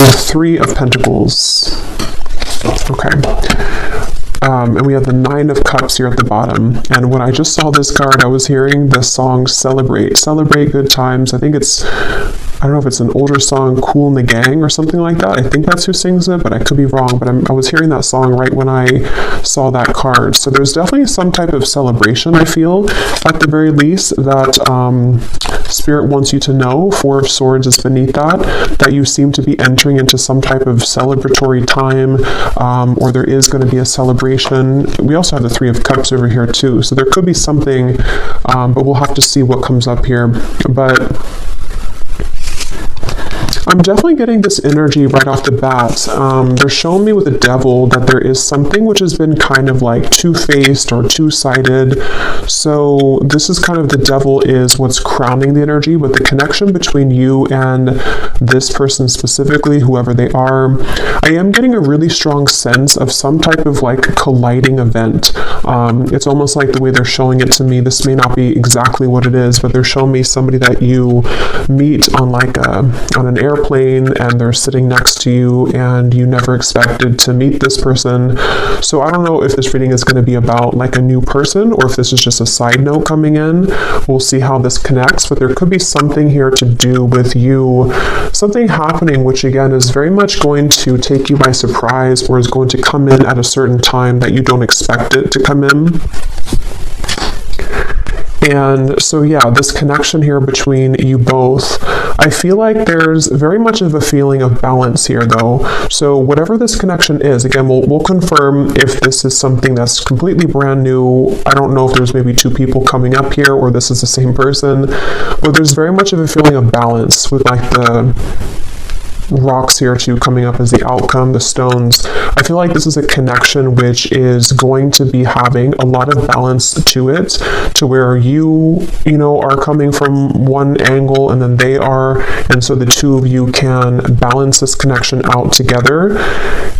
the Three of Pentacles. Okay. And we have the Nine of Cups here at the bottom. And when I just saw this card, I was hearing the song Celebrate Good Times. I think it's, I don't know if it's an older song, Kool and the Gang or something like that. I think that's who sings it, but I could be wrong. But I was hearing that song right when I saw that card. So there's definitely some type of celebration, I feel, at the very least, that Spirit wants you to know. Four of Swords is beneath that you seem to be entering into some type of celebratory time, or there is going to be a celebration. We also have the Three of Cups over here too, so there could be something, but we'll have to see what comes up here. But I'm definitely getting this energy right off the bat. They're showing me with the Devil that there is something which has been kind of like two-faced or two-sided. So this is kind of, the Devil is what's crowning the energy, but the connection between you and this person specifically, whoever they are, I am getting a really strong sense of some type of like colliding event. It's almost like the way they're showing it to me. This may not be exactly what it is, but they're showing me somebody that you meet on like on an airplane, and they're sitting next to you and you never expected to meet this person. So I don't know if this reading is going to be about like a new person or if this is just a side note coming in. We'll see how this connects, but there could be something here to do with you, something happening which again is very much going to take you by surprise, or is going to come in at a certain time that you don't expect it to come in. And so yeah, this connection here between you both, I feel like there's very much of a feeling of balance here though. So whatever this connection is, again, we'll confirm if this is something that's completely brand new. I don't know if there's maybe two people coming up here or this is the same person, but there's very much of a feeling of balance with like the rocks here too coming up as the outcome, the stones. I feel like this is a connection which is going to be having a lot of balance to it, to where you know, are coming from one angle and then they are, and so the two of you can balance this connection out together.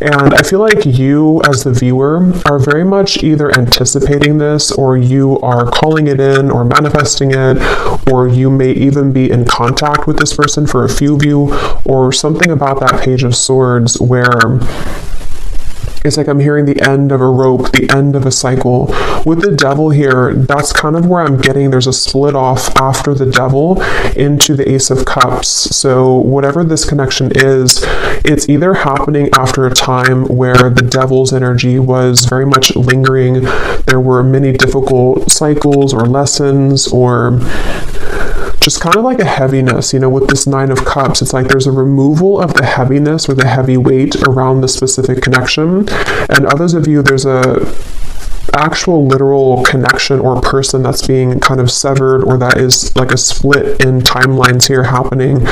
And I feel like you as the viewer are very much either anticipating this, or you are calling it in or manifesting it, or you may even be in contact with this person for a few of you, or something about that Page of Swords where it's like I'm hearing the end of a rope, the end of a cycle. With the Devil here, that's kind of where I'm getting, there's a split off after the Devil into the Ace of Cups. So whatever this connection is, it's either happening after a time where the Devil's energy was very much lingering. There were many difficult cycles or lessons, or just kind of like a heaviness, you know, with this Nine of Cups. It's like there's a removal of the heaviness or the heavy weight around the specific connection. And others of you, there's a actual literal connection or person that's being kind of severed, or that is like a split in timelines here happening,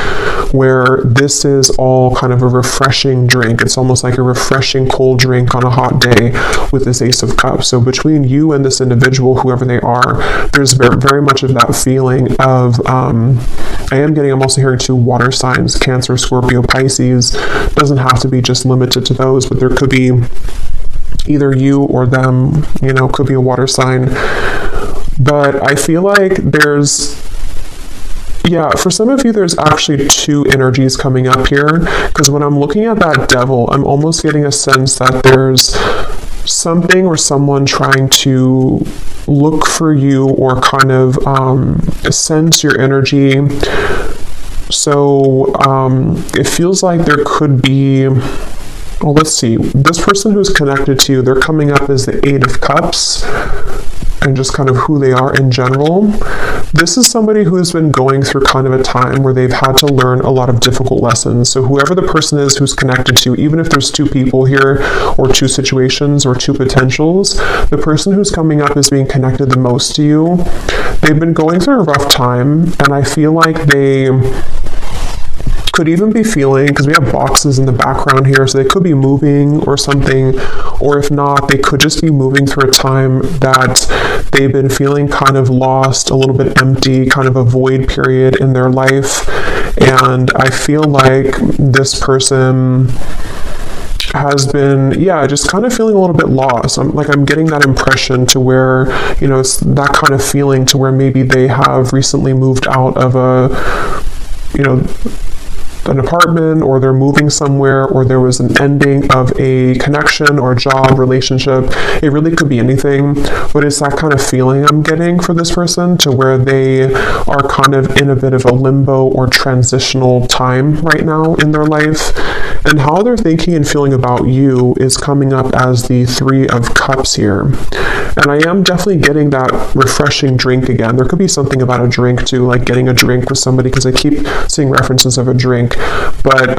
where this is all kind of a refreshing drink. It's almost like a refreshing cold drink on a hot day with this Ace of Cups. So between you and this individual, whoever they are, there's very, very much of that feeling of, I'm also hearing two water signs, Cancer, Scorpio, Pisces. Doesn't have to be just limited to those, but there could be either you or them, you know, could be a water sign. But I feel like there's, yeah, for some of you, there's actually two energies coming up here, because when I'm looking at that Devil, I'm almost getting a sense that there's something or someone trying to look for you or kind of sense your energy. So it feels like there could be, well, let's see, this person who's connected to you, they're coming up as the Eight of Cups, and just kind of who they are in general. This is somebody who's been going through kind of a time where they've had to learn a lot of difficult lessons. So whoever the person is who's connected to, even if there's two people here, or two situations, or two potentials, the person who's coming up is being connected the most to you. They've been going through a rough time, and I feel like they could even be feeling, because we have boxes in the background here, so they could be moving or something, or if not, they could just be moving through a time that they've been feeling kind of lost, a little bit empty, kind of a void period in their life. And I feel like this person has been, yeah, just kind of feeling a little bit lost. I'm getting that impression to where, you know, it's that kind of feeling to where maybe they have recently moved out of a, you know, an apartment, or they're moving somewhere, or there was an ending of a connection or job relationship. It really could be anything, but it's that kind of feeling I'm getting for this person, to where they are kind of in a bit of a limbo or transitional time right now in their life. And how they're thinking and feeling about you is coming up as the Three of Cups here. And I am definitely getting that refreshing drink again. There could be something about a drink too, like getting a drink with somebody, because I keep seeing references of a drink. But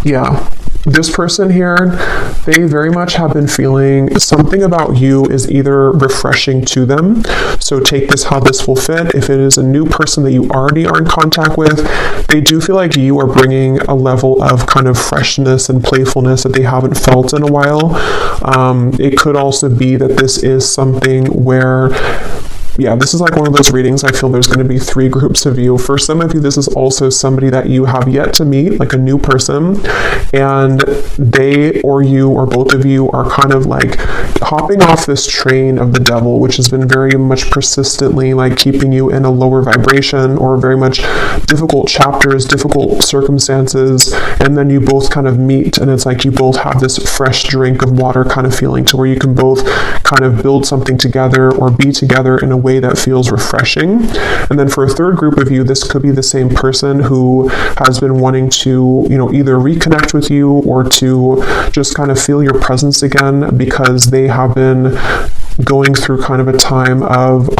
yeah, this person here, they very much have been feeling something about you is either refreshing to them. So take this how this will fit. If it is a new person that you already are in contact with, they do feel like you are bringing a level of kind of freshness and playfulness that they haven't felt in a while. It could also be that this is something where, yeah, this is like one of those readings. I feel there's going to be three groups of you. For some of you, this is also somebody that you have yet to meet, like a new person, and they or you or both of you are kind of like hopping off this train of the devil, which has been very much persistently like keeping you in a lower vibration, or very much difficult chapters, difficult circumstances, and then you both kind of meet, and it's like you both have this fresh drink of water kind of feeling, to where you can both kind of build something together or be together in a way that feels refreshing. And then for a third group of you, this could be the same person who has been wanting to, either reconnect with you or to just kind of feel your presence again, because they have been going through kind of a time of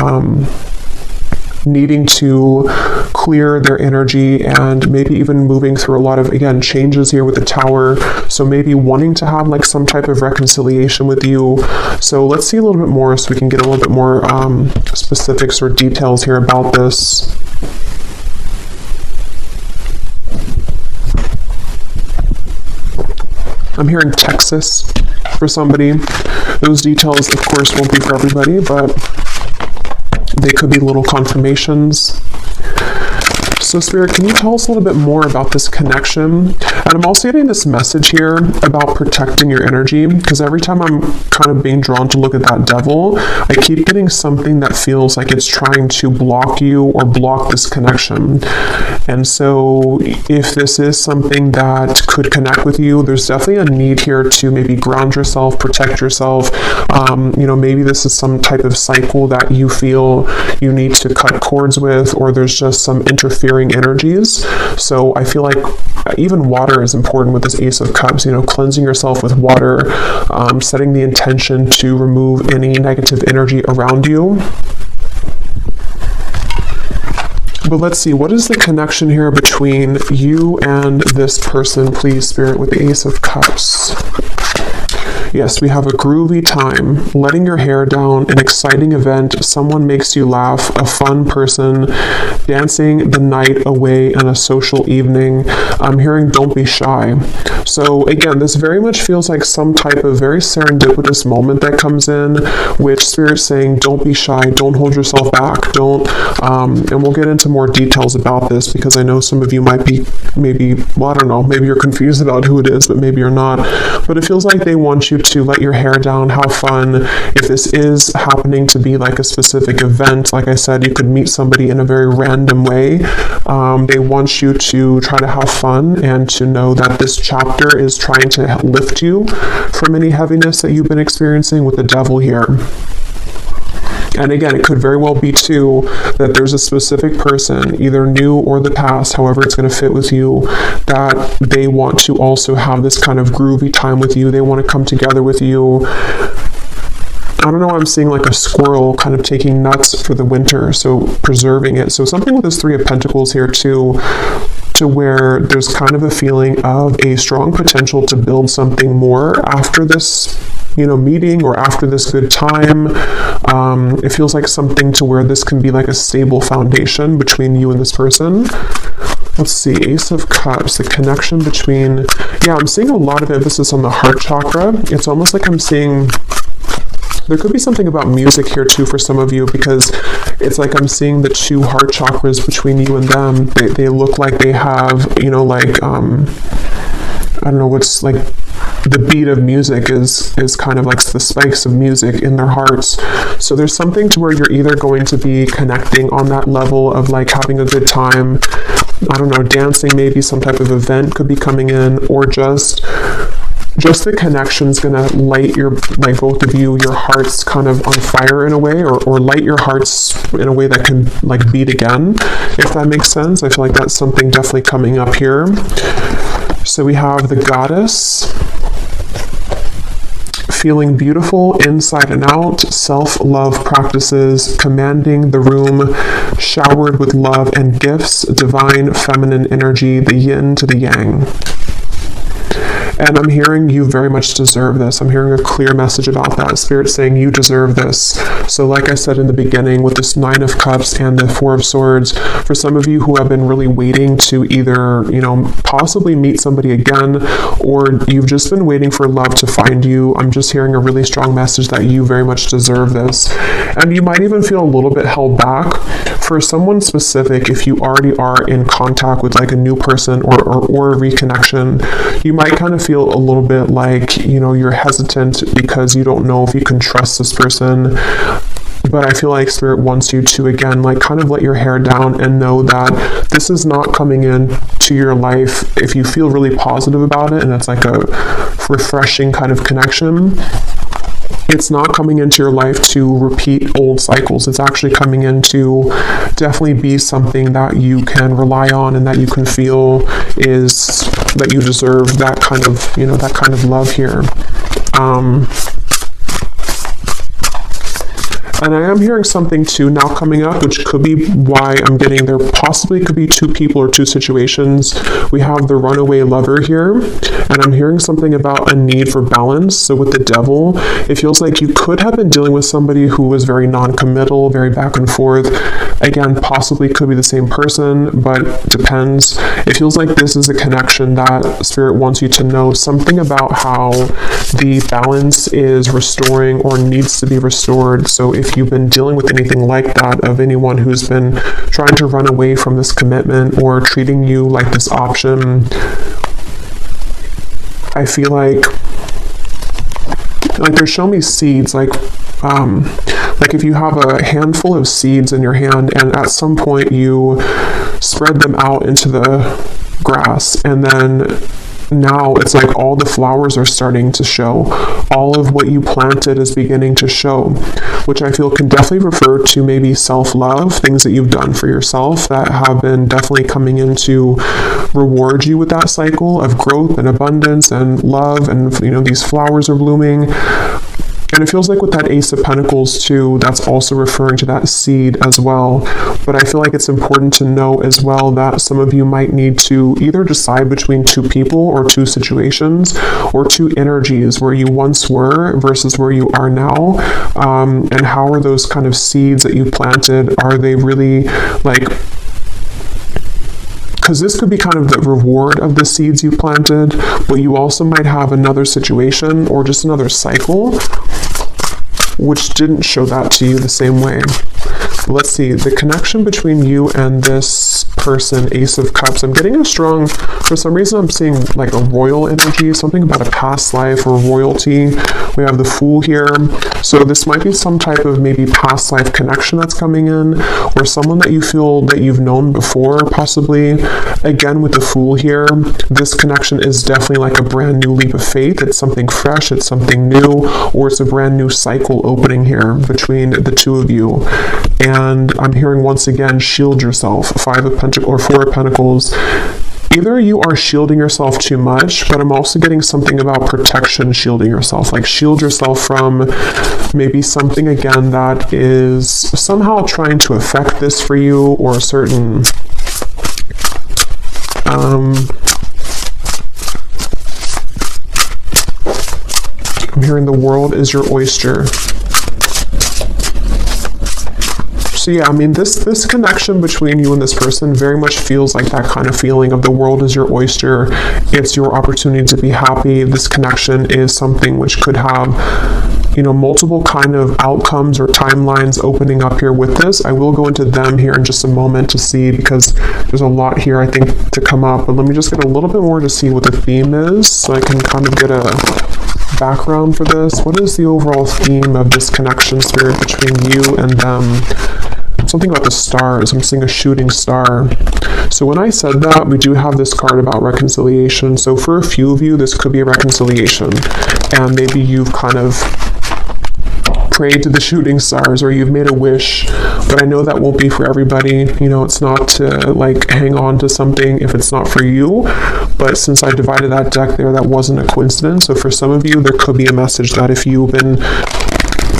needing to clear their energy, and maybe even moving through a lot of, again, changes here with the Tower. So maybe wanting to have like some type of reconciliation with you. So let's see a little bit more, so we can get a little bit more specifics or details here about this. I'm hearing Texas for somebody. Those details, of course, won't be for everybody, but they could be little confirmations. So Spirit, can you tell us a little bit more about this connection? And I'm also getting this message here about protecting your energy, because every time I'm kind of being drawn to look at that devil, I keep getting something that feels like it's trying to block you or block this connection. And so if this is something that could connect with you, there's definitely a need here to maybe ground yourself, protect yourself. Maybe this is some type of cycle that you feel you need to cut cords with, or there's just some interfering energies. So I feel like even water is important with this Ace of Cups, cleansing yourself with water, setting the intention to remove any negative energy around you. But let's see, what is the connection here between you and this person, please, Spirit, with the Ace of Cups? Yes, we have a groovy time, letting your hair down, an exciting event, someone makes you laugh, a fun person, dancing the night away, and a social evening. I'm hearing don't be shy. So again, this very much feels like some type of very serendipitous moment that comes in, which Spirit's saying don't be shy, don't hold yourself back, don't, and we'll get into more details about this, because I know some of you might be maybe you're confused about who it is, but maybe you're not. But it feels like they want you to let your hair down, have fun. If this is happening to be like a specific event, like I said, you could meet somebody in a very random way. They want you to try to have fun, and to know that this chapter is trying to lift you from any heaviness that you've been experiencing with the devil here. And again, it could very well be too that there's a specific person, either new or the past, however it's going to fit with you, that they want to also have this kind of groovy time with you. They want to come together with you. I don't know, I'm seeing like a squirrel kind of taking nuts for the winter, so preserving it. So something with this Three of Pentacles here too, to where there's kind of a feeling of a strong potential to build something more after this meeting, or after this good time. It feels like something to where this can be like a stable foundation between you and this person. Let's see, Ace of Cups, the connection between, I'm seeing a lot of emphasis on the heart chakra. It's almost like I'm seeing, there could be something about music here too for some of you, because it's like I'm seeing the two heart chakras between you and them. They look like they have, I don't know, what's like the beat of music is kind of like the spikes of music in their hearts. So there's something to where you're either going to be connecting on that level of like having a good time, I don't know, dancing, maybe some type of event could be coming in, or just the connection's gonna light your, like both of you, your hearts kind of on fire in a way, or light your hearts in a way that can like beat again, if that makes sense. I feel like that's something definitely coming up here. So we have the Goddess, feeling beautiful inside and out, self-love practices, commanding the room, showered with love and gifts, divine feminine energy, the yin to the yang. And I'm hearing you very much deserve this. I'm hearing a clear message about that. Spirit saying you deserve this. So like I said in the beginning, with this 9 of Cups and the 4 of Swords, for some of you who have been really waiting to either, you know, possibly meet somebody again, or you've just been waiting for love to find you, I'm just hearing a really strong message that you very much deserve this. And you might even feel a little bit held back. For someone specific, if you already are in contact with like a new person or a reconnection, you might kind of feel a little bit like, you know, you're hesitant because you don't know if you can trust this person. But I feel like Spirit wants you to, again, like kind of let your hair down and know that this is not coming in to your life if you feel really positive about it and it's like a refreshing kind of connection. It's not coming into your life to repeat old cycles. It's actually coming in to definitely be something that you can rely on and that you can feel is that you deserve that kind of, you know, that kind of love here. And I am hearing something too now coming up, which could be why I'm getting there. Possibly could be 2 people or 2 situations. We have the runaway lover here, and I'm hearing something about a need for balance. So with the Devil, it feels like you could have been dealing with somebody who was very non-committal, very back and forth. Again, possibly could be the same person, but depends. It feels like this is a connection that Spirit wants you to know something about how the balance is restoring or needs to be restored. So if you've been dealing with anything like that, of anyone who's been trying to run away from this commitment or treating you like this option, I feel like they're showing me seeds, like if you have a handful of seeds in your hand and at some point you spread them out into the grass, and then now it's like all the flowers are starting to show. All of what you planted is beginning to show, which I feel can definitely refer to maybe self-love, things that you've done for yourself that have been definitely coming in to reward you with that cycle of growth and abundance and love, and, you know, these flowers are blooming. And it feels like with that Ace of Pentacles too, that's also referring to that seed as well. But I feel like it's important to know as well that some of you might need to either decide between 2 people or 2 situations or 2 energies, where you once were versus where you are now. And how are those kind of seeds that you planted, are they really like, because this could be kind of the reward of the seeds you planted, but you also might have another situation or just another cycle which didn't show that to you the same way. Let's see, the connection between you and this person, Ace of Cups. I'm getting a strong, for some reason I'm seeing like a royal energy, something about a past life or royalty. We have the Fool here. So this might be some type of maybe past life connection that's coming in, or someone that you feel that you've known before, possibly. Again, with the Fool here, this connection is definitely like a brand new leap of faith. It's something fresh, it's something new, or it's a brand new cycle opening here between the 2 of you. And I'm hearing once again, shield yourself. 5 of Pentacles or 4 of Pentacles. Either you are shielding yourself too much, but I'm also getting something about protection, shielding yourself. Like shield yourself from maybe something again that is somehow trying to affect this for you, or a certain I'm hearing the world is your oyster. So yeah, I mean, this connection between you and this person very much feels like that kind of feeling of the world is your oyster. It's your opportunity to be happy. This connection is something which could have, you know, multiple kind of outcomes or timelines opening up here with this. I will go into them here in just a moment to see, because there's a lot here I think to come up. But let me just get a little bit more to see what the theme is, so I can kind of get a background for this. What is the overall theme of this connection, Spirit, between you and them? something about the stars. I'm seeing a shooting star. So when I said that, we do have this card about reconciliation. So for a few of you, this could be a reconciliation. And maybe you've kind of prayed to the shooting stars, or you've made a wish, but I know that won't be for everybody. You know, it's not to like hang on to something if it's not for you, but since I divided that deck there, that wasn't a coincidence. So for some of you, there could be a message that if you've been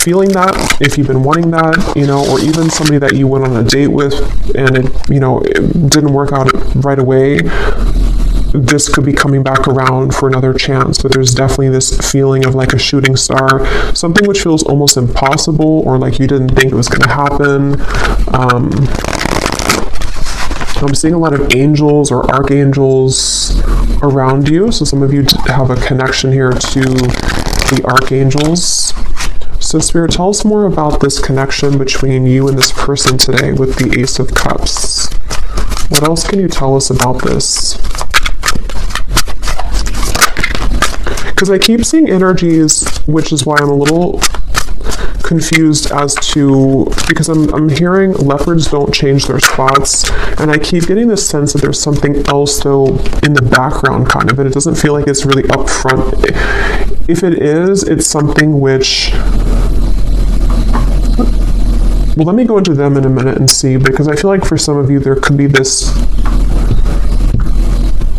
feeling that, if you've been wanting that, you know, or even somebody that you went on a date with and it, you know, it didn't work out right away, this could be coming back around for another chance. But there's definitely this feeling of like a shooting star, something which feels almost impossible, or like you didn't think it was going to happen. I'm seeing a lot of angels or archangels around you. So some of you have a connection here to the archangels. So Spirit, tell us more about this connection between you and this person today with the Ace of Cups. What else can you tell us about this? Because I keep seeing energies, which is why I'm a little confused as to, because I'm hearing leopards don't change their spots, and I keep getting this sense that there's something else though in the background kind of, and it doesn't feel like it's really up front. If it is, it's something which, well, let me go into them in a minute and see, because I feel like for some of you there could be this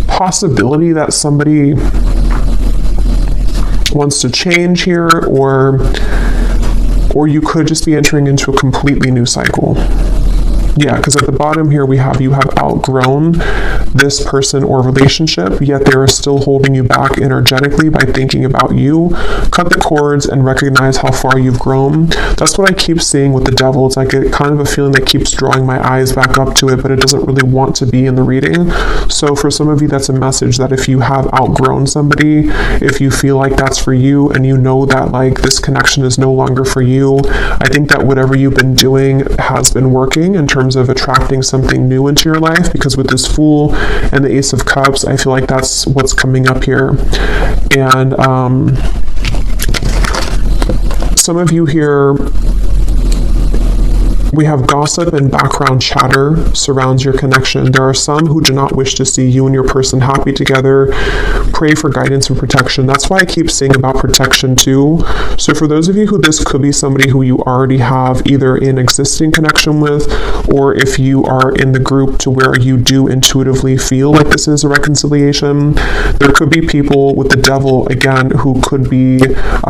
possibility that somebody wants to change here, or you could just be entering into a completely new cycle. Yeah, because at the bottom here we have, you have outgrown this person or relationship, yet they're still holding you back energetically by thinking about you. Cut the cords and recognize how far you've grown. That's what I keep seeing with the devil. It's like a kind of a feeling that keeps drawing my eyes back up to it, but it doesn't really want to be in the reading. So for some of you, that's a message that if you have outgrown somebody, if you feel like that's for you, and you know that like this connection is no longer for you, I think that whatever you've been doing has been working in terms of attracting something new into your life, because with this Fool and the Ace of Cups, I feel like that's what's coming up here. And some of you here, we have gossip and background chatter surrounds your connection. There are some who do not wish to see you and your person happy together. Pray for guidance and protection. That's why I keep saying about protection too. So for those of you who this could be somebody who you already have either an existing connection with, or if you are in the group to where you do intuitively feel like this is a reconciliation, there could be people with the devil, again, who could be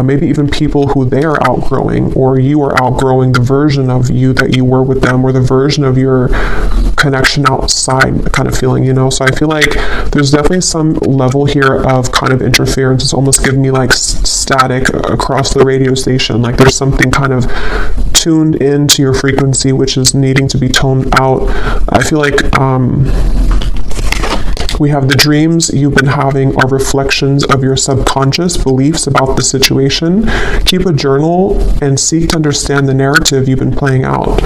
maybe even people who they are outgrowing, or you are outgrowing the version of you that you were with them, or the version of your connection outside kind of feeling, you know? So I feel like there's definitely some level here of kind of interference. It's almost giving me like static across the radio station. Like there's something kind of tuned into your frequency, which is needing to be toned out. I feel like, we have the dreams you've been having are reflections of your subconscious beliefs about the situation. Keep a journal and seek to understand the narrative you've been playing out.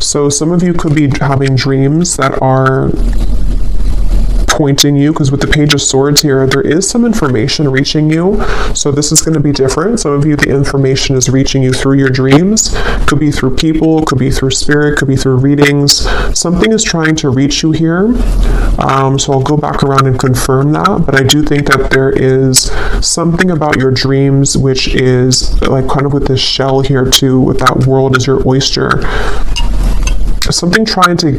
So some of you could be having dreams that are pointing you, because with the Page of Swords here, there is some information reaching you. So this is going to be different. Some of you, the information is reaching you through your dreams. Could be through people, could be through spirit, could be through readings. Something is trying to reach you here. So I'll go back around and confirm that. But I do think that there is something about your dreams, which is like kind of with this shell here too, with that world as your oyster. Something trying to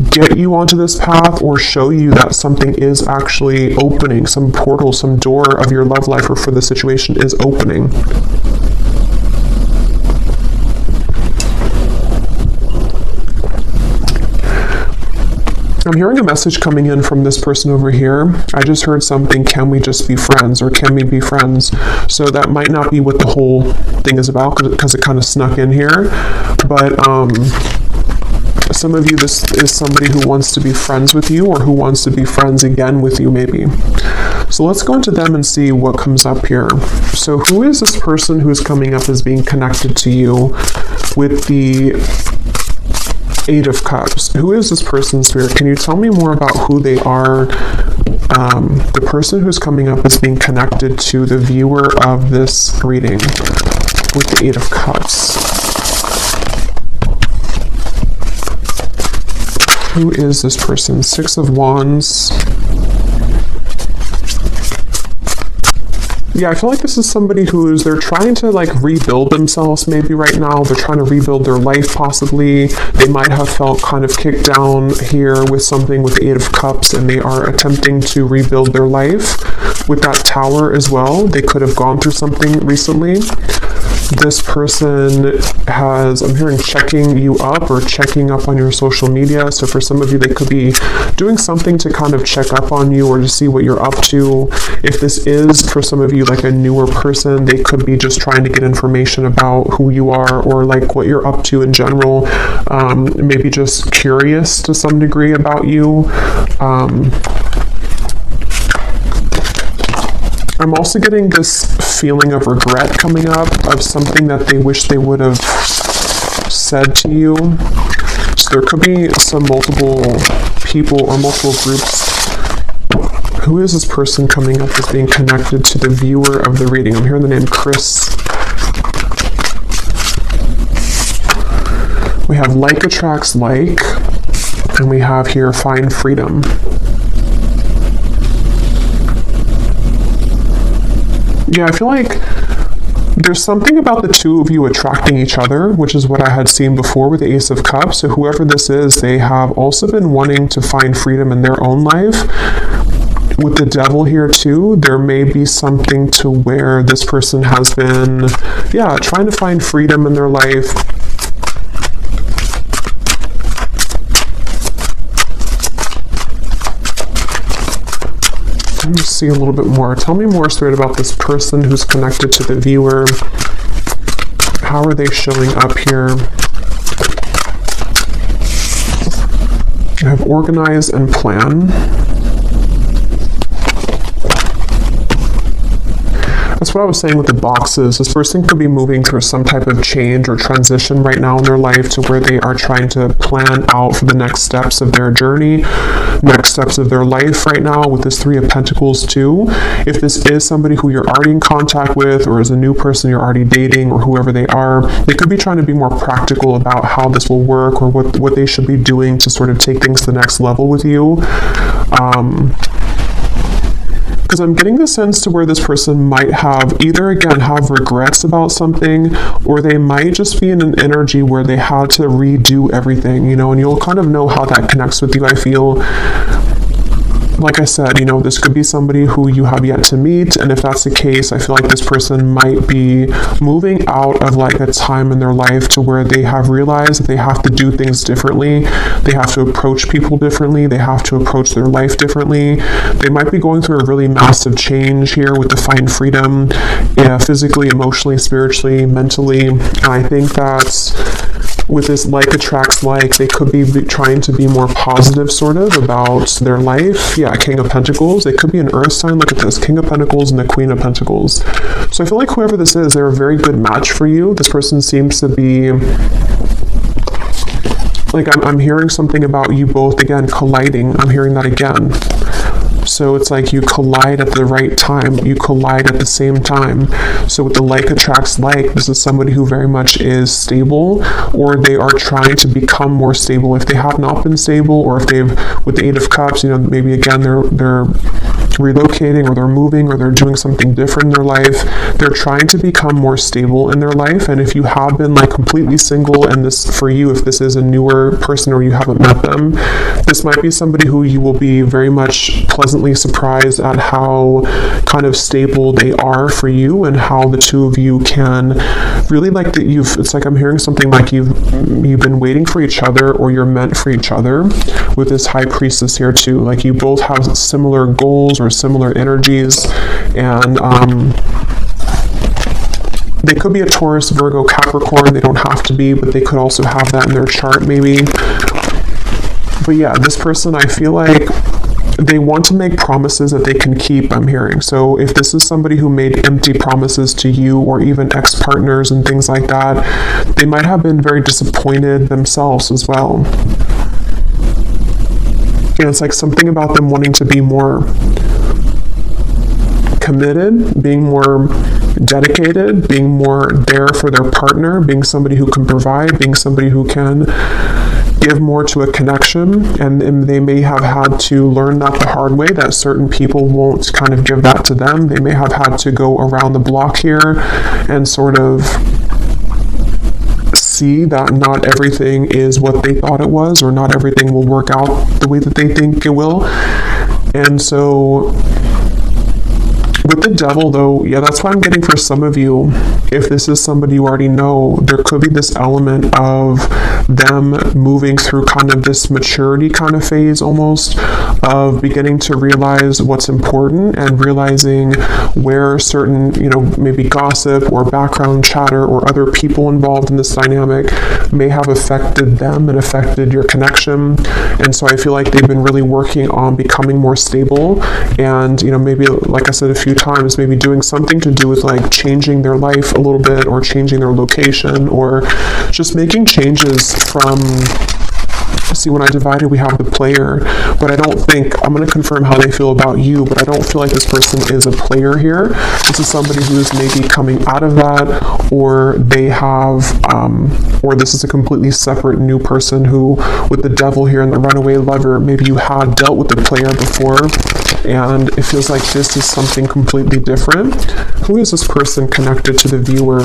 get you onto this path, or show you that something is actually opening, some portal, some door of your love life or for the situation is opening. I'm hearing a message coming in from this person over here. I just heard something, can we just be friends, or can we be friends? So that might not be what the whole thing is about, because it kind of snuck in here. But some of you, this is somebody who wants to be friends with you, or who wants to be friends again with you maybe. So let's go into them and see what comes up here. So who is this person who is coming up as being connected to you with the Eight of Cups? Who is this person, Spirit? Can you tell me more about who they are? The person who's coming up as being connected to the viewer of this reading with the Eight of Cups. Who is this person? Six of Wands. Yeah, I feel like this is somebody they're trying to like rebuild themselves maybe right now. They're trying to rebuild their life possibly. They might have felt kind of kicked down here with something with the Eight of Cups, and they are attempting to rebuild their life with that Tower as well. They could have gone through something recently. This person I'm hearing checking you up or checking up on your social media. So for some of you, they could be doing something to kind of check up on you or to see what you're up to. If this is, for some of you, like a newer person, they could be just trying to get information about who you are or like what you're up to in general. Maybe just curious to some degree about you. I'm also getting this feeling of regret coming up, of something that they wish they would have said to you. So there could be some multiple people or multiple groups. Who is this person coming up as being connected to the viewer of the reading? I'm hearing the name Chris. We have like attracts like, and we have here find freedom. Yeah, I feel like there's something about the two of you attracting each other, which is what I had seen before with the Ace of Cups. So whoever this is, they have also been wanting to find freedom in their own life. With the Devil here too, there may be something to where this person has been, trying to find freedom in their life. Let me see a little bit more. Tell me more, Spirit, about this person who's connected to the viewer. How are they showing up here? I have organize and plan. That's what I was saying with the boxes. This person could be moving through some type of change or transition right now in their life to where they are trying to plan out for the next steps of their journey, next steps of their life right now with this Three of Pentacles too. If this is somebody who you're already in contact with or is a new person you're already dating or whoever they are, they could be trying to be more practical about how this will work or what they should be doing to sort of take things to the next level with you. Because I'm getting the sense to where this person might have have regrets about something, or they might just be in an energy where they had to redo everything, and you'll kind of know how that connects with you, I feel. Like I said, this could be somebody who you have yet to meet, and if that's the case, I feel like this person might be moving out of like a time in their life to where they have realized that they have to do things differently, they have to approach people differently, they have to approach their life differently. They might be going through a really massive change here with the find freedom, physically, emotionally, spiritually, mentally, and I think that's with this like attracts like, they could be trying to be more positive sort of about their life. King of Pentacles. They could be an earth sign. Look at this, King of Pentacles and the Queen of Pentacles. So I feel like whoever this is, they're a very good match for you. This person seems to be like, I'm hearing something about you both again colliding. I'm hearing that again. So it's like you collide at the right time. You collide at the same time. So with the like attracts like, this is somebody who very much is stable, or they are trying to become more stable. If they have not been stable, or if they've, with the Eight of Cups, maybe again they're relocating, or they're moving, or they're doing something different in their life. They're trying to become more stable in their life. And if you have been like completely single, and this for you, if this is a newer person or you haven't met them, this might be somebody who you will be very much pleasantly surprised at how kind of stable they are for you, and how the two of you can really like that it's like I'm hearing something like you've been waiting for each other, or you're meant for each other with this High Priestess here too. Like you both have similar goals or similar energies, and they could be a Taurus, Virgo, Capricorn. They don't have to be, but they could also have that in their chart maybe. But this person, I feel like they want to make promises that they can keep, I'm hearing. So if this is somebody who made empty promises to you, or even ex-partners and things like that, they might have been very disappointed themselves as well. And it's like something about them wanting to be more committed, being more dedicated, being more there for their partner, being somebody who can provide, being somebody who can give more to a connection, and they may have had to learn that the hard way, that certain people won't kind of give that to them. They may have had to go around the block here and sort of see that not everything is what they thought it was, or not everything will work out the way that they think it will. And so with the Devil, though, yeah, that's what I'm getting for some of you. If this is somebody you already know, there could be this element of them moving through kind of this maturity kind of phase, almost, of beginning to realize what's important and realizing where certain, maybe gossip or background chatter or other people involved in this dynamic may have affected them and affected your connection. And so I feel like they've been really working on becoming more stable, and, maybe, like I said a few times, maybe doing something to do with like changing their life a little bit, or changing their location, or just making changes from, see, when I divided, we have the player, but I don't think, I'm going to confirm how they feel about you, but I don't feel like this person is a player here. This is somebody who is maybe coming out of that, or they have, or this is a completely separate new person who, with the Devil here and the runaway lover, maybe you had dealt with the player before, and it feels like this is something completely different. Who is this person connected to the viewer?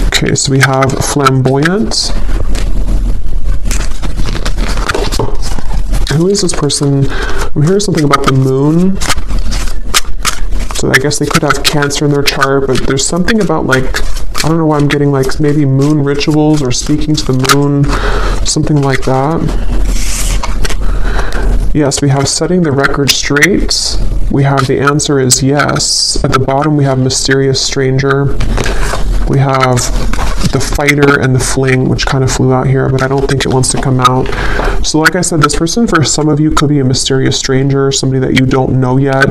Okay, so we have flamboyant. Who is this person? I'm hearing something about the moon. So I guess they could have Cancer in their chart, but there's something about, like, I don't know why I'm getting like maybe moon rituals or speaking to the moon, something like that. Yes, we have setting the record straight. We have the answer is yes. At the bottom, we have mysterious stranger. We have the fighter and the fling, which kind of flew out here, but I don't think it wants to come out. So like I said, this person for some of you could be a mysterious stranger, somebody that you don't know yet,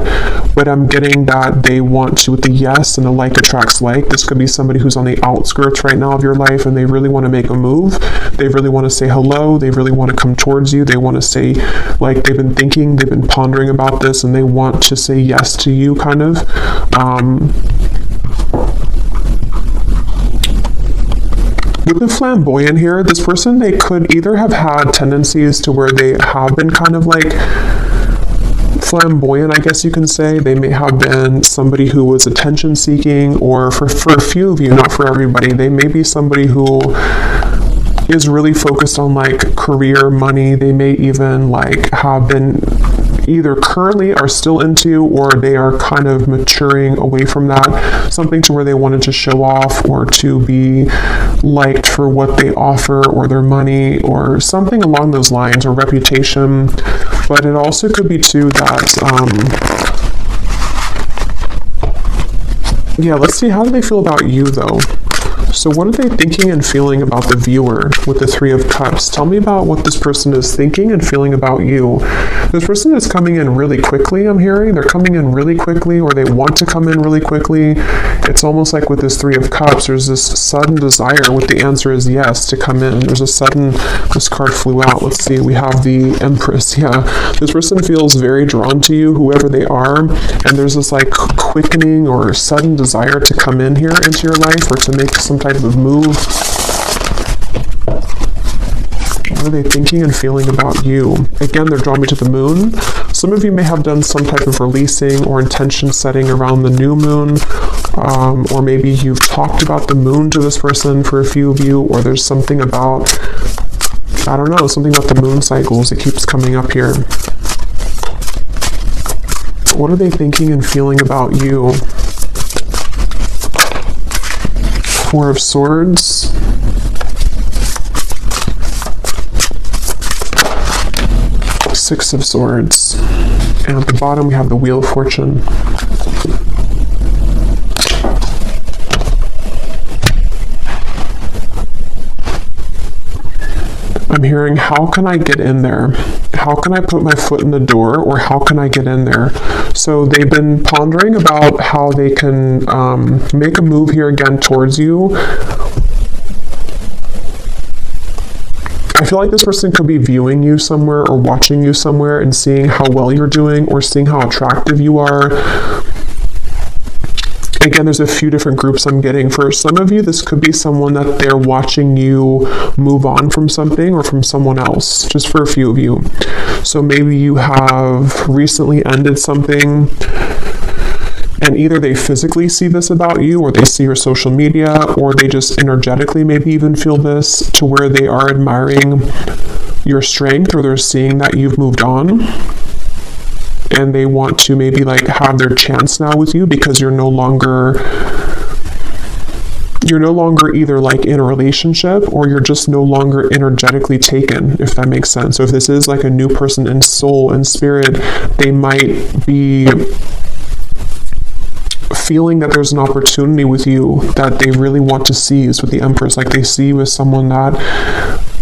but I'm getting that they want to, with the yes and the like attracts like. This could be somebody who's on the outskirts right now of your life, and they really want to make a move. They really want to say hello. They really want to come towards you. They want to say, like, they've been thinking, they've been pondering about this, and they want to say yes to you, kind of. With the flamboyant here, this person, they could either have had tendencies to where they have been kind of like flamboyant, I guess you can say. They may have been somebody who was attention seeking, or for a few of you, not for everybody, they may be somebody who is really focused on like career, money. They may even like have been either currently are still into, or they are kind of maturing away from that, something to where they wanted to show off or to be liked for what they offer, or their money, or something along those lines, or reputation. But it also could be too that yeah, let's see, how do they feel about you though? So what are they thinking and feeling about the viewer with the Three of Cups? Tell me about what this person is thinking and feeling about you. This person is coming in really quickly, I'm hearing. They're coming in really quickly, or they want to come in really quickly. It's almost like with this Three of Cups, there's this sudden desire, with the answer is yes, to come in. There's a sudden, this card flew out. Let's see, we have the Empress. Yeah, this person feels very drawn to you, whoever they are, and there's this like quickening or sudden desire to come in here into your life, or to make some type of move. What are they thinking and feeling about you? Again, they're drawing me to the moon. Some of you may have done some type of releasing or intention setting around the new moon, or maybe you've talked about the moon to this person for a few of you, or there's something about, I don't know, something about the moon cycles. It keeps coming up here. What are they thinking and feeling about you? Four of Swords. Six of Swords. And at the bottom we have the Wheel of Fortune. I'm hearing, how can I get in there? How can I put my foot in the door, or how can I get in there? So they've been pondering about how they can make a move here again towards you. I feel like this person could be viewing you somewhere, or watching you somewhere, and seeing how well you're doing, or seeing how attractive you are. Again, there's a few different groups I'm getting. For some of you, this could be someone that they're watching you move on from something or from someone else, just for a few of you. So maybe you have recently ended something, and either they physically see this about you, or they see your social media, or they just energetically maybe even feel this to where they are admiring your strength, or they're seeing that you've moved on. And they want to maybe like have their chance now with you because you're no longer either like in a relationship, or you're just no longer energetically taken, if that makes sense. So if this is like a new person in soul and spirit, they might be feeling that there's an opportunity with you that they really want to seize with the Empress. Like they see you as someone that,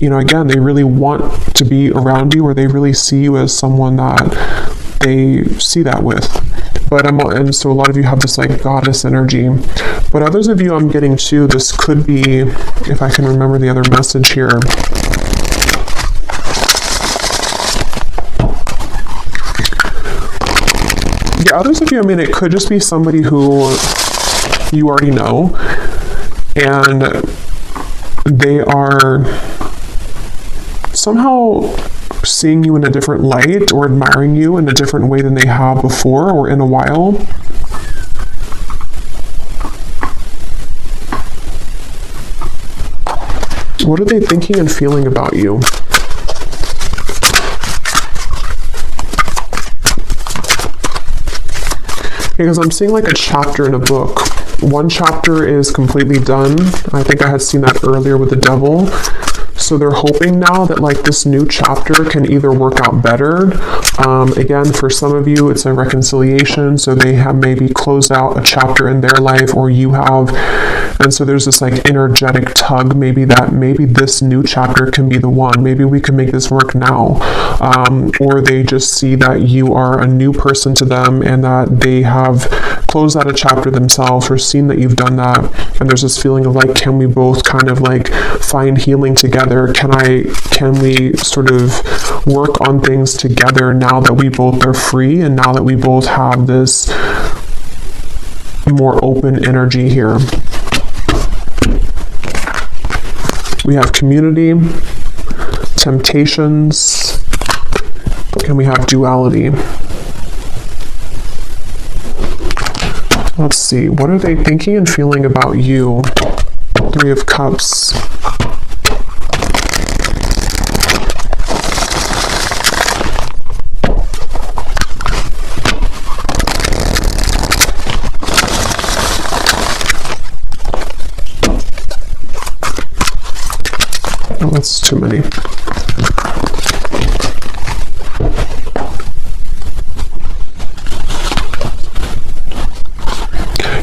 again, they really want to be around you, or they really see you as someone that they see that with. And so a lot of you have this like goddess energy. But others of you I'm getting too, this could be, if I can remember the other message here. Yeah, others of you, it could just be somebody who you already know, and they are somehow seeing you in a different light, or admiring you in a different way than they have before or in a while. What are they thinking and feeling about you? Because I'm seeing like a chapter in a book. One chapter is completely done. I think I had seen that earlier with the Devil. So they're hoping now that like this new chapter can either work out better. Again, for some of you, it's a reconciliation. So they have maybe closed out a chapter in their life, or you have. And so there's this like energetic tug, maybe this new chapter can be the one. Maybe we can make this work now. Or they just see that you are a new person to them, and that they have closed out a chapter themselves, or seen that you've done that. And there's this feeling of like, can we both kind of like find healing together? Can we sort of work on things together now that we both are free, and now that we both have this more open energy here? We have community, temptations, and we have duality. Let's see, what are they thinking and feeling about you? Three of Cups. Oh, that's too many.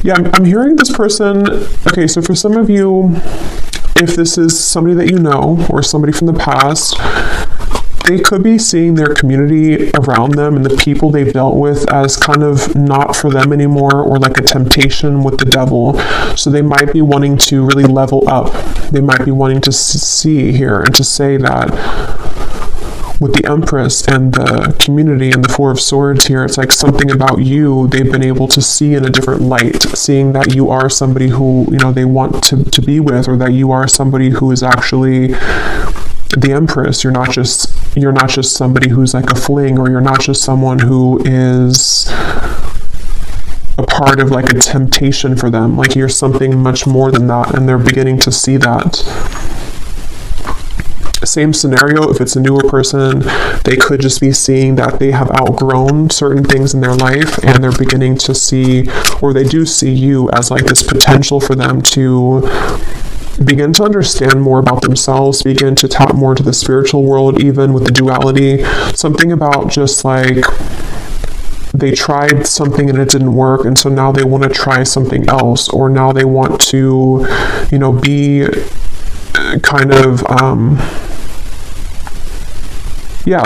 Yeah, I'm hearing this person. Okay, so for some of you, if this is somebody that you know, or somebody from the past, they could be seeing their community around them and the people they've dealt with as kind of not for them anymore, or like a temptation with the Devil. So they might be wanting to really level up. They might be wanting to see here and to say that with the Empress and the community and the Four of Swords here, it's like something about you they've been able to see in a different light, seeing that you are somebody who, they want to be with, or that you are somebody who is actually the Empress. You're not just somebody who's like a fling, or you're not just someone who is a part of like a temptation for them. Like you're something much more than that, and they're beginning to see that. Same scenario, if it's a newer person, they could just be seeing that they have outgrown certain things in their life, and they're beginning to see, or they do see you as like this potential for them to begin to understand more about themselves, begin to tap more into the spiritual world, even with the duality. Something about just like they tried something and it didn't work, and so now they want to try something else, or now they want to, be kind of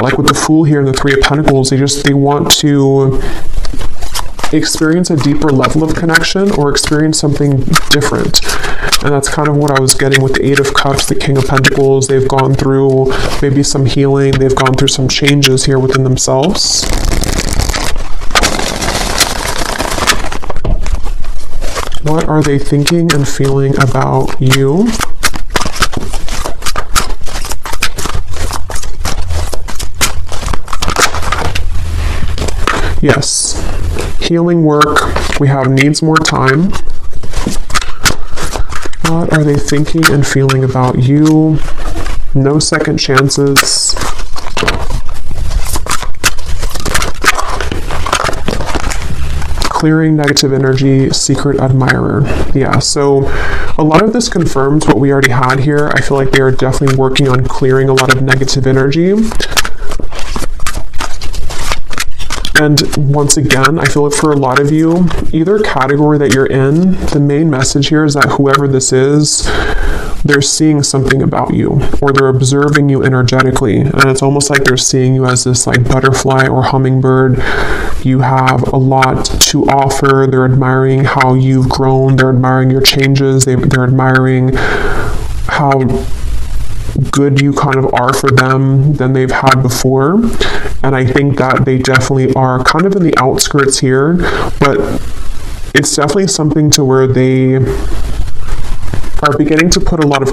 like with the Fool here and the Three of Pentacles, they want to experience a deeper level of connection, or experience something different. And that's kind of what I was getting with the Eight of Cups, the King of Pentacles. They've gone through maybe some healing, they've gone through some changes here within themselves. What are they thinking and feeling about you? Yes. Healing work. We have needs more time. What are they thinking and feeling about you? No second chances. Clearing negative energy, secret admirer. Yeah, so a lot of this confirms what we already had here. I feel like they are definitely working on clearing a lot of negative energy. And once again, I feel like for a lot of you, either category that you're in, the main message here is that whoever this is, they're seeing something about you, or they're observing you energetically. And it's almost like they're seeing you as this like butterfly or hummingbird. You have a lot to offer. They're admiring how you've grown. They're admiring your changes. They're admiring how good you kind of are for them than they've had before. And I think that they definitely are kind of in the outskirts here, but it's definitely something to where they are beginning to put a lot of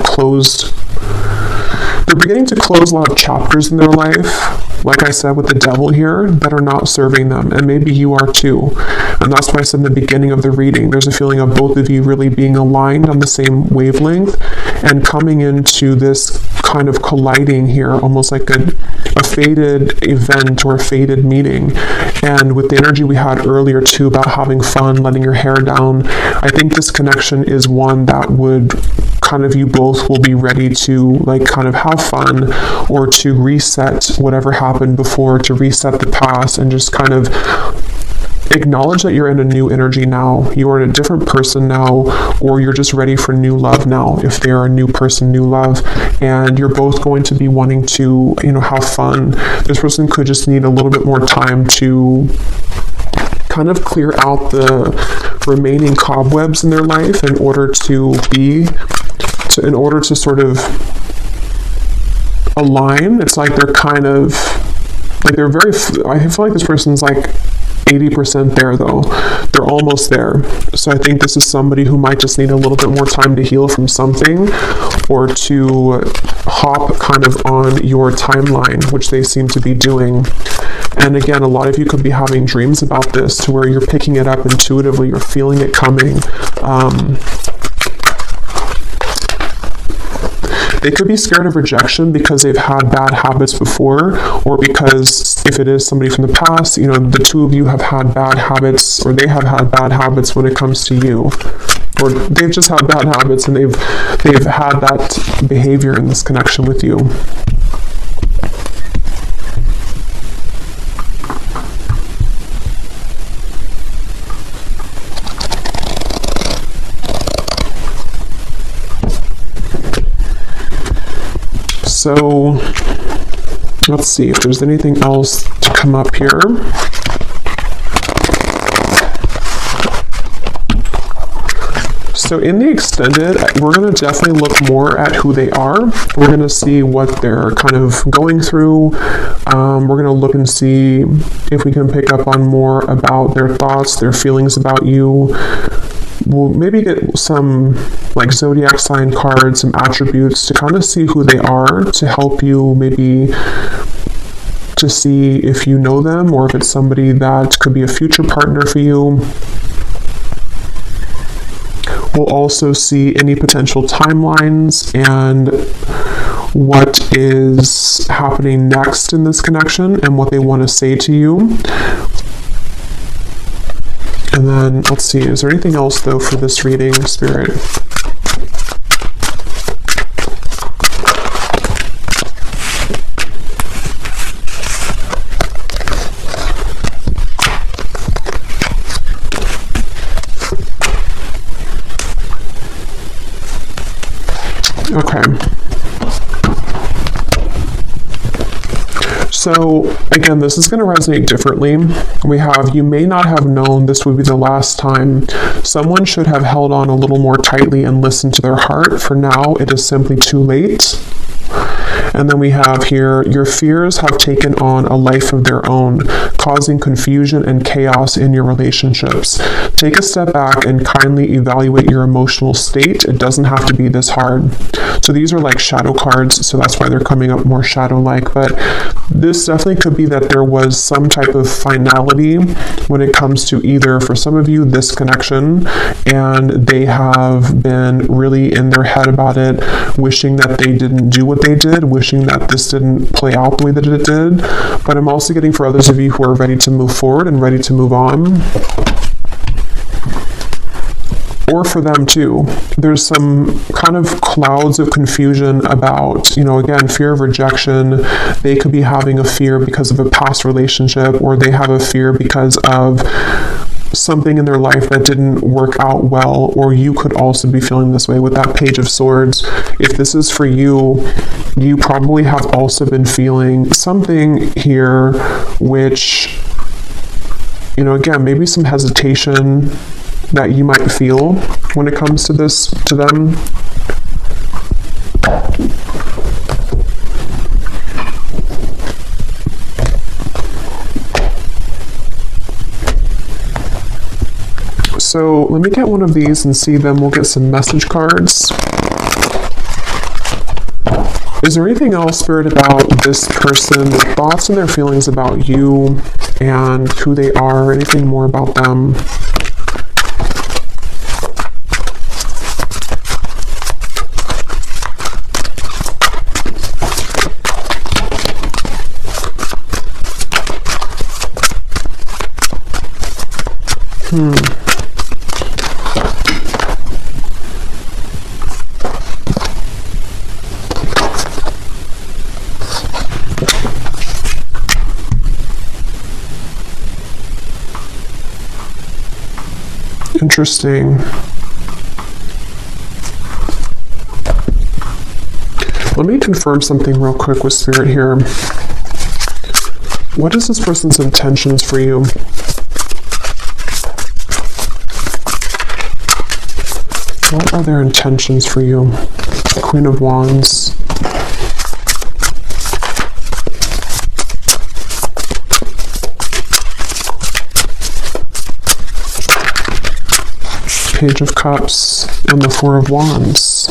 they're beginning to close a lot of chapters in their life, like I said with the devil here, that are not serving them, and maybe you are too. And that's why I said in the beginning of the reading, there's a feeling of both of you really being aligned on the same wavelength and coming into this kind of colliding here, almost like a fated event or a fated meeting. And with the energy we had earlier too about having fun, letting your hair down, I think this connection is one that would kind of, you both will be ready to like kind of have fun, or to reset whatever happened before, to reset the past, and just kind of acknowledge that you're in a new energy now. You are a different person now, or you're just ready for new love now. If they are a new person, new love, and you're both going to be wanting to, have fun. This person could just need a little bit more time to kind of clear out the remaining cobwebs in their life in order to sort of align. It's like they're kind of like I feel like this person's like 80% there though. They're almost there. So I think this is somebody who might just need a little bit more time to heal from something, or to hop kind of on your timeline, which they seem to be doing. And again, a lot of you could be having dreams about this, to where you're picking it up intuitively, you're feeling it coming. They could be scared of rejection because they've had bad habits before, or because if it is somebody from the past, the two of you have had bad habits, or they have had bad habits when it comes to you, or they've just had bad habits and they've had that behavior in this connection with you. So let's see if there's anything else to come up here. So in the extended, we're going to definitely look more at who they are. We're going to see what they're kind of going through. We're going to look and see if we can pick up on more about their thoughts, their feelings about you. We'll maybe get some like zodiac sign cards, some attributes to kind of see who they are, to help you maybe to see if you know them, or if it's somebody that could be a future partner for you. We'll also see any potential timelines and what is happening next in this connection and what they want to say to you. And then, let's see, is there anything else, though, for this reading, Spirit? Okay. So, again, this is going to resonate differently. We have, you may not have known this would be the last time. Someone should have held on a little more tightly and listened to their heart. For now, it is simply too late. And then we have here, your fears have taken on a life of their own, causing confusion and chaos in your relationships. Take a step back and kindly evaluate your emotional state. It doesn't have to be this hard. So these are like shadow cards, so that's why they're coming up more shadow-like. But this definitely could be that there was some type of finality when it comes to either, for some of you, this connection, and they have been really in their head about it, wishing that they didn't do what they did, wishing that this didn't play out the way that it did. But I'm also getting for others of you who are ready to move forward and ready to move on. Or for them too, there's some kind of clouds of confusion about, again, fear of rejection. They could be having a fear because of a past relationship, or they have a fear because of something in their life that didn't work out well, or you could also be feeling this way with that Page of Swords. If this is for you, you probably have also been feeling something here which, again, maybe some hesitation that you might feel when it comes to this, to them. So let me get one of these and see them. We'll get some message cards. Is there anything else, Spirit, about this person, their thoughts and their feelings about you and who they are? Anything more about them? Interesting. Let me confirm something real quick with Spirit here. What is this person's intentions for you? What are their intentions for you? Queen of Wands. Page of Cups and the Four of Wands.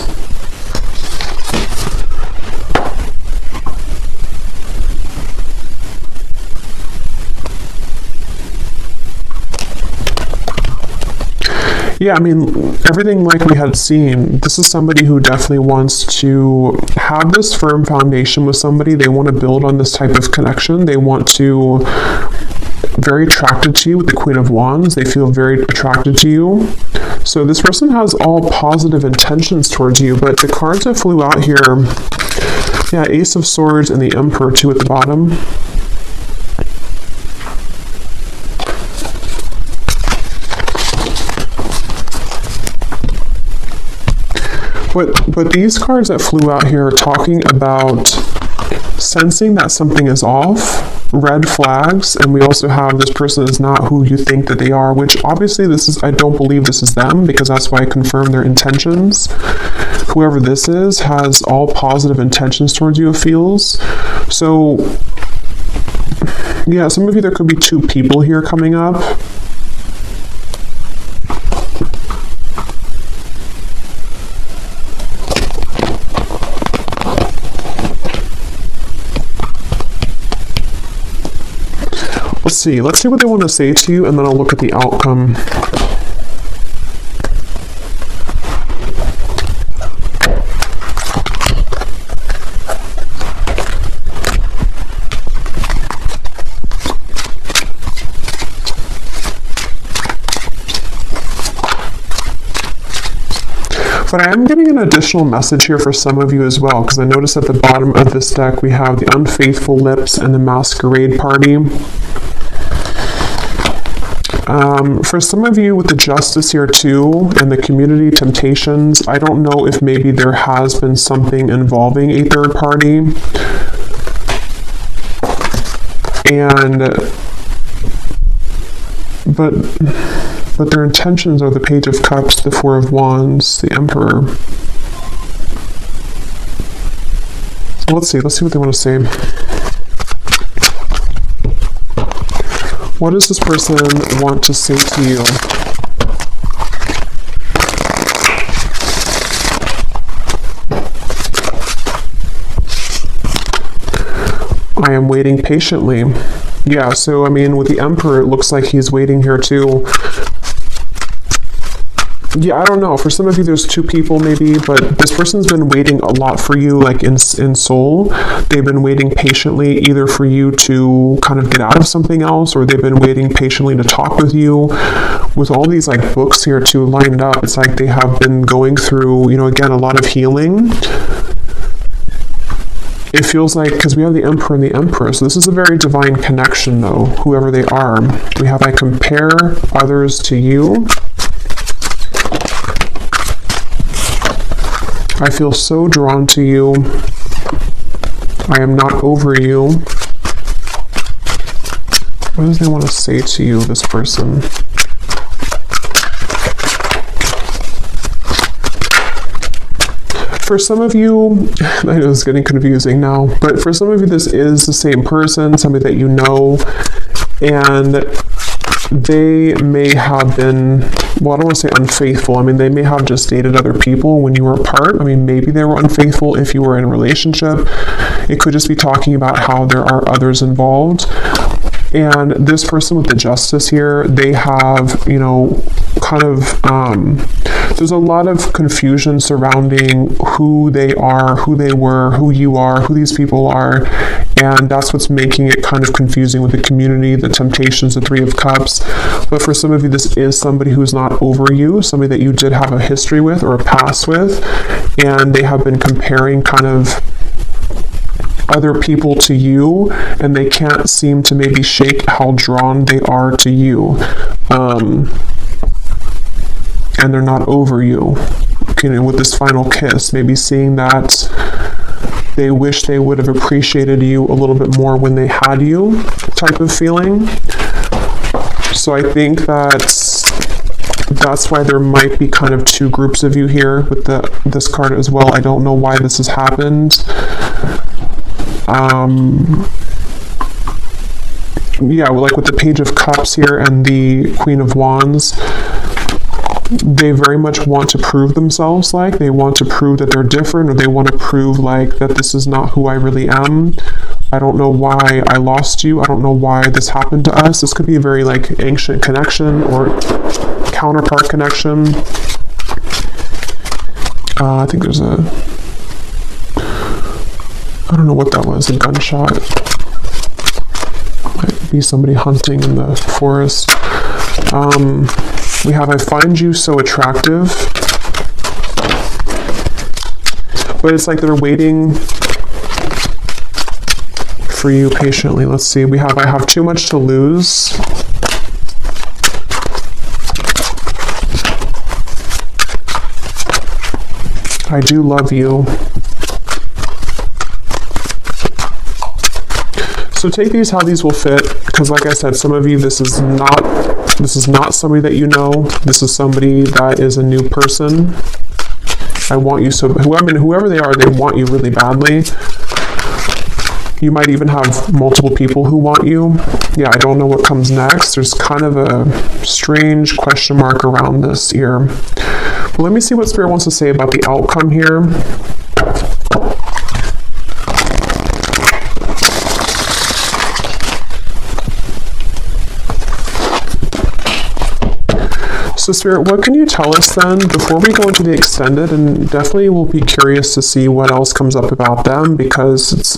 Yeah, I mean, everything like we had seen, this is somebody who definitely wants to have this firm foundation with somebody. They want to build on this type of connection. They want to, very attracted to you with the Queen of Wands. They feel very attracted to you. So this person has all positive intentions towards you, but the cards that flew out here, yeah, Ace of Swords and the Emperor too at the bottom. But these cards that flew out here are talking about sensing that something is off, red flags, and we also have this person is not who you think that they are, which obviously this is, I don't believe this is them, because that's why I confirm their intentions. Whoever this is has all positive intentions towards you, it feels. So, yeah, some of you, there could be two people here coming up. Let's see what they want to say to you, and then I'll look at the outcome. But I am getting an additional message here for some of you as well, because I noticed at the bottom of this deck we have the Unfaithful Lips and the Masquerade Party. For some of you with the Justice here too, and the Community Temptations, I don't know if maybe there has been something involving a third party. But their intentions are the Page of Cups, the Four of Wands, the Emperor. Let's see what they want to say. What does this person want to say to you? I am waiting patiently. Yeah, so I mean, with the Emperor, it looks like he's waiting here too. Yeah, I don't know. For some of you, there's two people maybe, but this person's been waiting a lot for you, like in soul. They've been waiting patiently either for you to kind of get out of something else, or they've been waiting patiently to talk with you. With all these like books here too lined up, it's like they have been going through, again, a lot of healing. It feels like, because we have the Emperor and the Empress, so this is a very divine connection though, whoever they are. We have, I compare others to you. I feel so drawn to you. I am not over you. What does they want to say to you, this person? For some of you, I know it's getting confusing now, but for some of you, this is the same person, somebody that you know, and they may have been, well, I don't want to say unfaithful. I mean, they may have just dated other people when you were apart. I mean, maybe they were unfaithful if you were in a relationship. It could just be talking about how there are others involved. And this person with the Justice here, they have, kind of, there's a lot of confusion surrounding who they are, who they were, who you are, who these people are. And that's what's making it kind of confusing with the community, the temptations, the Three of Cups. But for some of you, this is somebody who's not over you, somebody that you did have a history with or a past with. And they have been comparing kind of other people to you, and they can't seem to maybe shake how drawn they are to you. And they're not over you. With this final kiss, maybe seeing that they wish they would have appreciated you a little bit more when they had you, type of feeling. So I think that's why there might be kind of two groups of you here with this card as well. I don't know why this has happened. Yeah, like with the Page of Cups here and the Queen of Wands, they very much want to prove themselves, like they want to prove that they're different, or they want to prove like that this is not who I really am. I don't know why I lost you. I don't know why this happened to us. This could be a very like ancient connection or counterpart connection. I think there's I don't know what that was, a gunshot. Might be somebody hunting in the forest. We have, I find you so attractive. But it's like they're waiting for you patiently. Let's see, we have, I have too much to lose. I do love you. So take these how these will fit, because like I said, some of you, this is not somebody that you know. This is somebody that is a new person. I want you so, whoever they are, they want you really badly. You might even have multiple people who want you. Yeah, I don't know what comes next. There's kind of a strange question mark around this here. Well, let me see what Spirit wants to say about the outcome here. So Spirit, what can you tell us then before we go into the extended? And definitely we'll be curious to see what else comes up about them, because it's,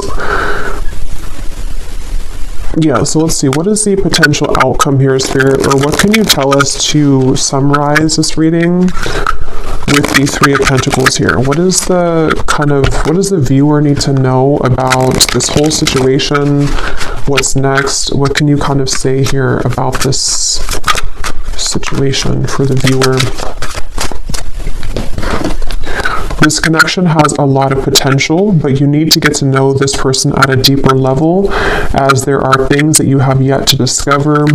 yeah, so let's see, what is the potential outcome here, Spirit, or what can you tell us to summarize this reading with the Three of Pentacles here? What is the kind of, what does the viewer need to know about this whole situation? What's next? What can you kind of say here about this situation for the viewer? This connection has a lot of potential, but you need to get to know this person at a deeper level, as there are things that you have yet to discover.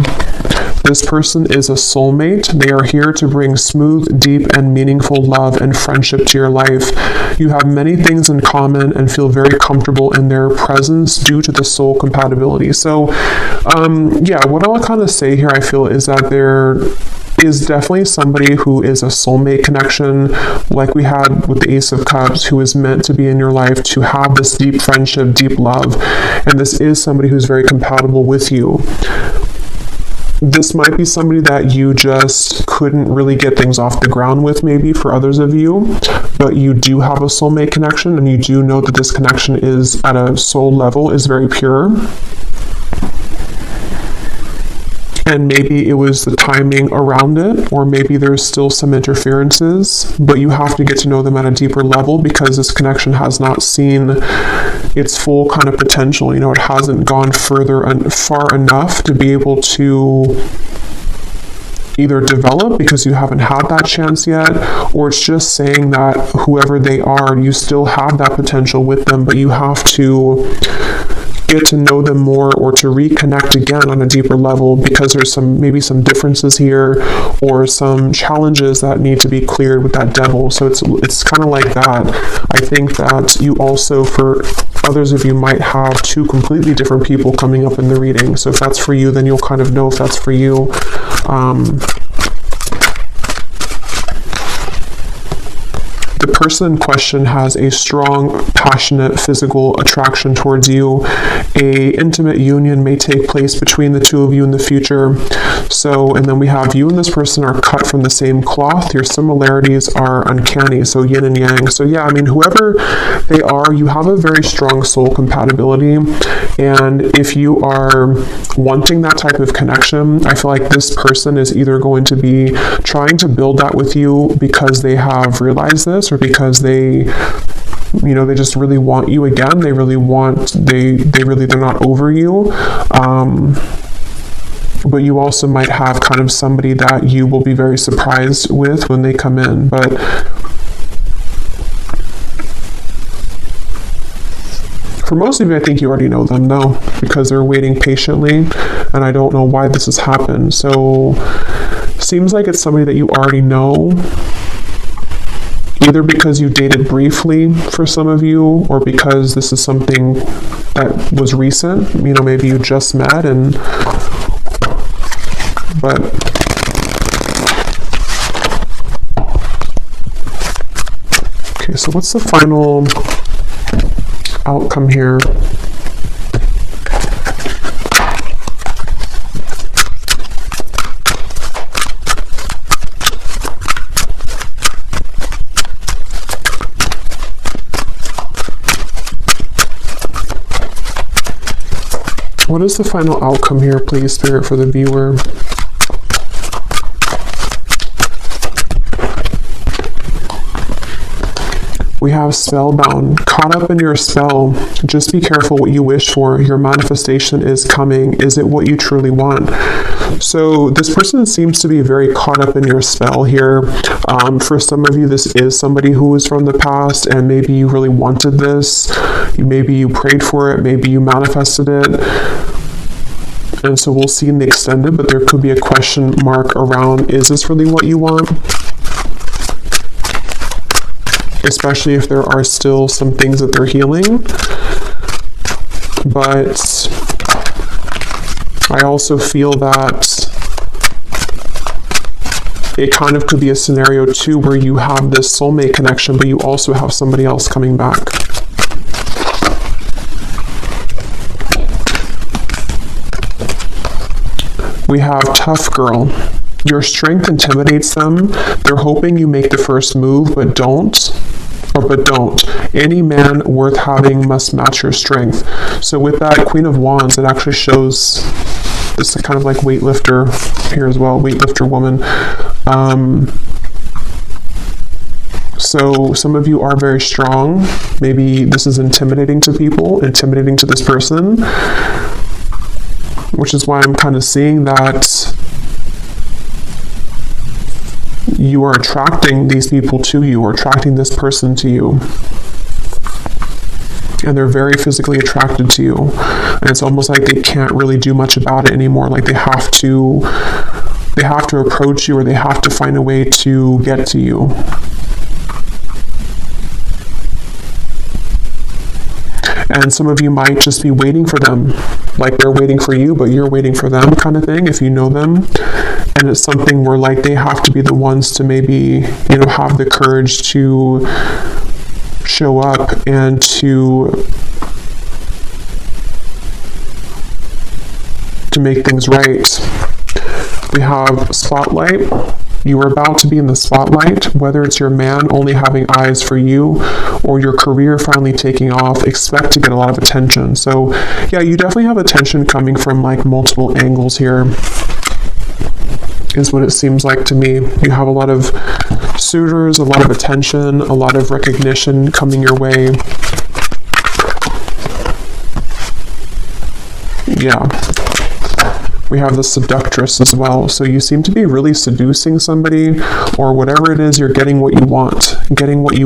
This person is a soulmate. They are here to bring smooth, deep, and meaningful love and friendship to your life. You have many things in common and feel very comfortable in their presence due to the soul compatibility. So, yeah, what I'll kind of say here, I feel, is that there is definitely somebody who is a soulmate connection, like we had with the Ace of Cups, who is meant to be in your life to have this deep friendship, deep love, and this is somebody who's very compatible with you. This might be somebody that you just couldn't really get things off the ground with, maybe for others of you, but you do have a soulmate connection, and you do know that this connection is at a soul level, is very pure. And maybe it was the timing around it, or maybe there's still some interferences, but you have to get to know them at a deeper level because this connection has not seen its full kind of potential. You know, it hasn't gone far enough to be able to either develop because you haven't had that chance yet, or it's just saying that whoever they are, you still have that potential with them, but you have to get to know them more or to reconnect again on a deeper level because there's maybe some differences here or some challenges that need to be cleared with that devil. So it's kind of like that. I think that you also, for others of you, might have two completely different people coming up in the reading. So if that's for you, then you'll kind of know if that's for you. The person in question has a strong, passionate physical attraction towards you. A intimate union may take place between the two of you in the future. So, and then we have you and this person are cut from the same cloth. Your similarities are uncanny. So yin and yang. So yeah, I mean, whoever they are, you have a very strong soul compatibility. And if you are wanting that type of connection, I feel like this person is either going to be trying to build that with you because they have realized this, or because they just really want you again. They're not over you. But you also might have kind of somebody that you will be very surprised with when they come in. But for most of you, I think you already know them though, because they're waiting patiently, and I don't know why this has happened. So seems like it's somebody that you already know, either because you dated briefly for some of you, or because this is something that was recent. You know, maybe you just met but okay, so what's the final outcome here? What is the final outcome here, please, Spirit, for the viewer? We have spellbound, caught up in your spell. Just be careful what you wish for. Your manifestation is coming. Is it what you truly want? So this person seems to be very caught up in your spell here. For some of you, this is somebody who is from the past, and maybe you really wanted this. Maybe you prayed for it. Maybe you manifested it. And so we'll see in the extended, but there could be a question mark around, is this really what you want? Especially if there are still some things that they're healing. But I also feel that it kind of could be a scenario too where you have this soulmate connection, but you also have somebody else coming back. We have tough girl. Your strength intimidates them. They're hoping you make the first move, but don't. Any man worth having must match your strength. So with that Queen of Wands, it actually shows this kind of like weightlifter here as well, weightlifter woman. So some of you are very strong. Maybe this is intimidating to people, intimidating to this person, which is why I'm kind of seeing that you are attracting these people to you, or attracting this person to you. And they're very physically attracted to you. And it's almost like they can't really do much about it anymore. Like they have to approach you, or they have to find a way to get to you. And some of you might just be waiting for them, like they're waiting for you, but you're waiting for them kind of thing, if you know them. And it's something where like they have to be the ones to maybe, have the courage to show up and to make things right. We have spotlight. You are about to be in the spotlight, whether it's your man only having eyes for you or your career finally taking off. Expect to get a lot of attention. So yeah, you definitely have attention coming from like multiple angles here, is what it seems like to me. You have a lot of suitors, a lot of attention, a lot of recognition coming your way. Yeah. We have the seductress as well. So you seem to be really seducing somebody, or whatever it is, you're getting what you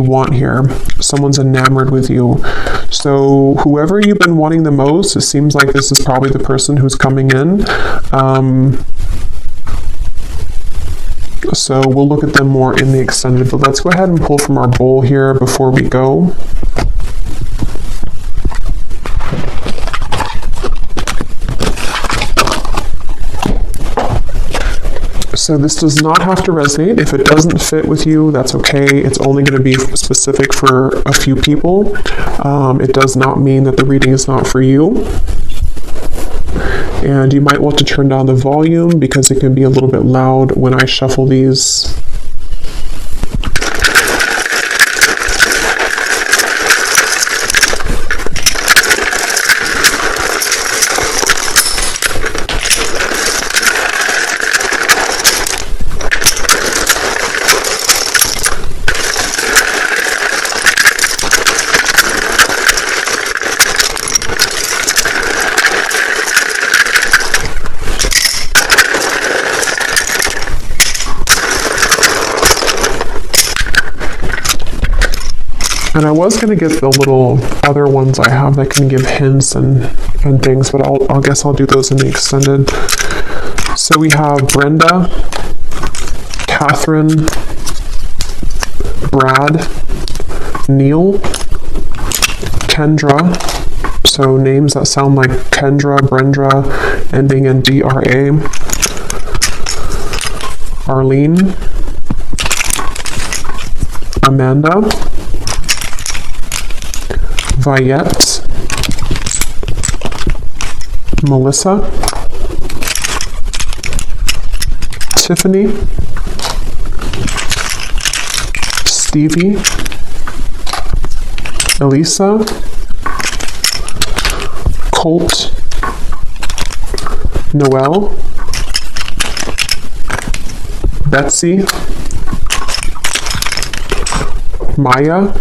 want here. Someone's enamored with you. So whoever you've been wanting the most, it seems like this is probably the person who's coming in. So we'll look at them more in the extended, but let's go ahead and pull from our bowl here before we go. So this does not have to resonate. If it doesn't fit with you, that's okay. It's only going to be specific for a few people. It does not mean that the reading is not for you. And you might want to turn down the volume because it can be a little bit loud when I shuffle these. And I was going to get the little other ones I have that can give hints and things, but I guess I'll do those in the extended. So we have Brenda, Catherine, Brad, Neil, Kendra. So names that sound like Kendra, Brenda, ending in DRA. Arlene, Amanda, Viette, Melissa, Tiffany, Stevie, Elisa, Colt, Noelle, Betsy, Maya,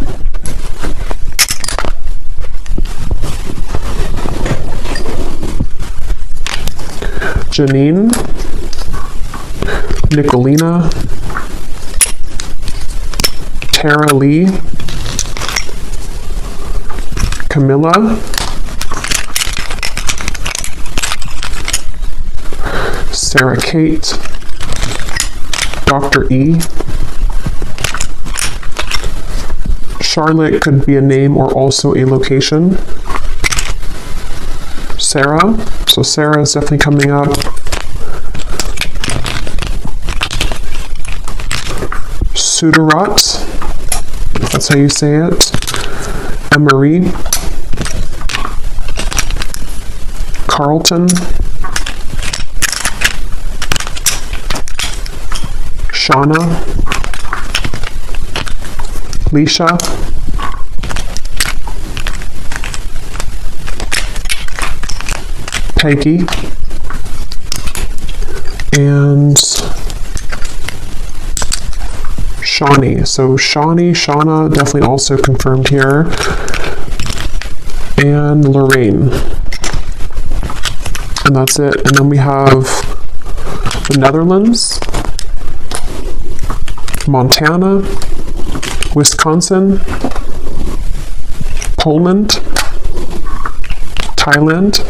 Janine, Nicolina, Tara Lee, Camilla, Sarah Kate, Dr. E, Charlotte could be a name or also a location. Sarah, so Sarah is definitely coming up. Sudarat, that's how you say it. Emery, Carlton, Shauna, Leisha, Peggy, and Shawnee. So Shauna, definitely also confirmed here. And Lorraine. And that's it. And then we have the Netherlands, Montana, Wisconsin, Poland, Thailand,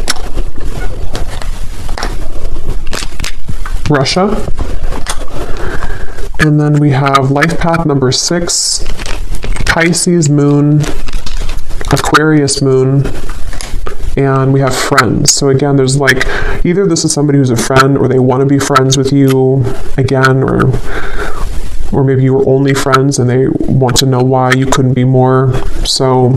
Russia, and then we have life path number 6, Pisces moon, Aquarius moon, and we have friends. So again, there's like, either this is somebody who's a friend, or they want to be friends with you again, or maybe you were only friends and they want to know why you couldn't be more. So,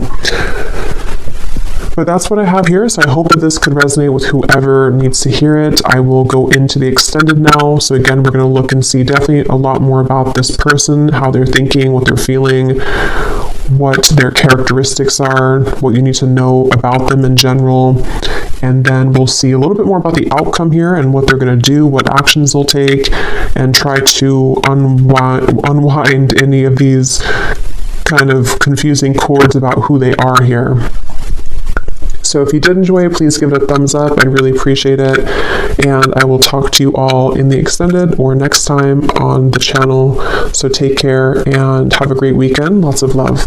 but that's what I have here. So I hope that this could resonate with whoever needs to hear it. I will go into the extended now. So again, we're going to look and see definitely a lot more about this person, how they're thinking, what they're feeling, what their characteristics are, what you need to know about them in general. And then we'll see a little bit more about the outcome here and what they're going to do, what actions they'll take, and try to unwind any of these kind of confusing chords about who they are here. So if you did enjoy it, please give it a thumbs up. I'd really appreciate it. And I will talk to you all in the extended or next time on the channel. So take care and have a great weekend. Lots of love.